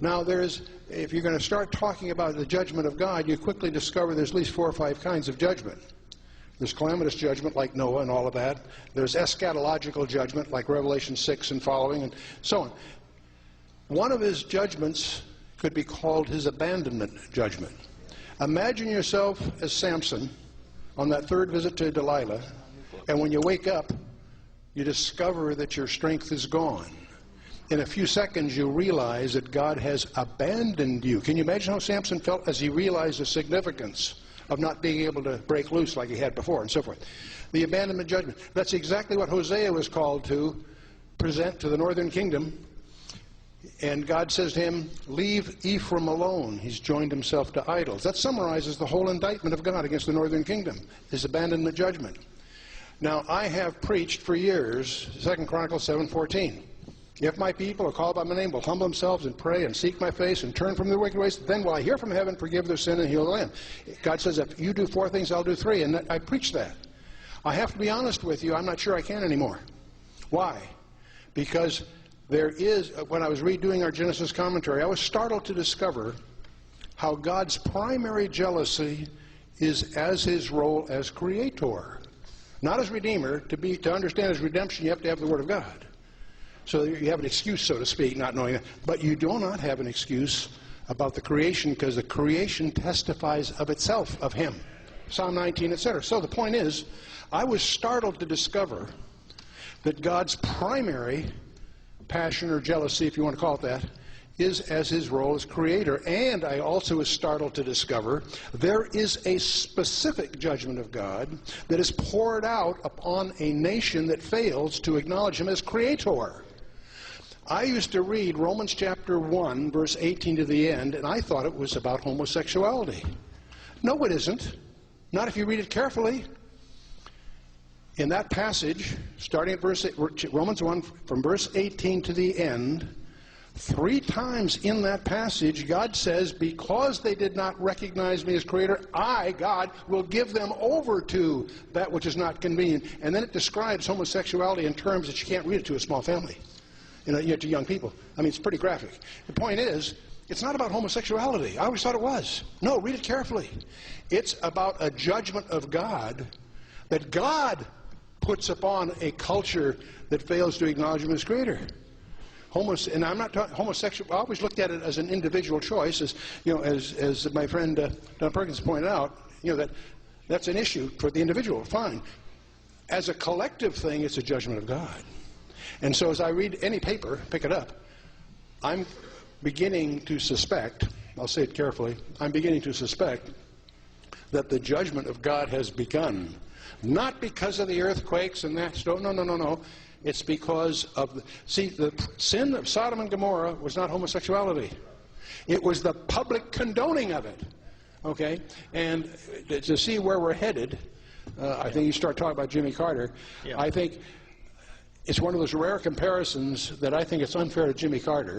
Now, if you're going to start talking about the judgment of God, you quickly discover there's at least 4 or 5 kinds of judgment. There's calamitous judgment like Noah and all of that. There's eschatological judgment like Revelation 6 and following and so on. One of his judgments could be called his abandonment judgment. Imagine yourself as Samson on that 3rd visit to Delilah, and when you wake up, you discover that your strength is gone. In a few seconds, you realize that God has abandoned you. Can you imagine how Samson felt as he realized the significance of not being able to break loose like he had before and so forth? The abandonment judgment. That's exactly what Hosea was called to present to the northern kingdom. And God says to him, leave Ephraim alone. He's joined himself to idols. That summarizes the whole indictment of God against the northern kingdom, his abandonment judgment. Now, I have preached for years, 2 Chronicles 7:14. If my people are called by my name will humble themselves and pray and seek my face and turn from their wicked ways, then will I hear from heaven, forgive their sin, and heal the land. God says, if you do 4 things, I'll do 3. And I preach that. I have to be honest with you, I'm not sure I can anymore. Why? Because there is, when I was redoing our Genesis commentary, I was startled to discover how God's primary jealousy is as his role as creator. Not as redeemer. To understand his redemption, you have to have the Word of God. So you have an excuse, so to speak, not knowing that. But you do not have an excuse about the creation, because the creation testifies of itself, of him. Psalm 19, etc. So the point is, I was startled to discover that God's primary passion or jealousy, if you want to call it that, is as his role as creator. And I also was startled to discover there is a specific judgment of God that is poured out upon a nation that fails to acknowledge him as creator. I used to read Romans chapter 1, verse 18 to the end, and I thought it was about homosexuality. No, it isn't. Not if you read it carefully. In that passage, starting at Romans 1, from verse 18 to the end, 3 times in that passage, God says, because they did not recognize me as creator, I, God, will give them over to that which is not convenient. And then it describes homosexuality in terms that you can't read it to a small family, to young people. I mean, it's pretty graphic. The point is, it's not about homosexuality. I always thought it was. No, read it carefully. It's about a judgment of God that God puts upon a culture that fails to acknowledge him as creator. And I'm not talking homosexual. I always looked at it as an individual choice, as my friend Don Perkins pointed out. That's an issue for the individual. Fine. As a collective thing, it's a judgment of God. And so, as I read any paper, pick it up, I'm beginning to suspect. I'll say it carefully. I'm beginning to suspect that the judgment of God has begun, not because of the earthquakes and that. No. It's because of the sin of Sodom and Gomorrah was not homosexuality. It was the public condoning of it. Okay? And to see where we're headed, I think you start talking about Jimmy Carter. Yeah. I think it's one of those rare comparisons that I think it's unfair to Jimmy Carter.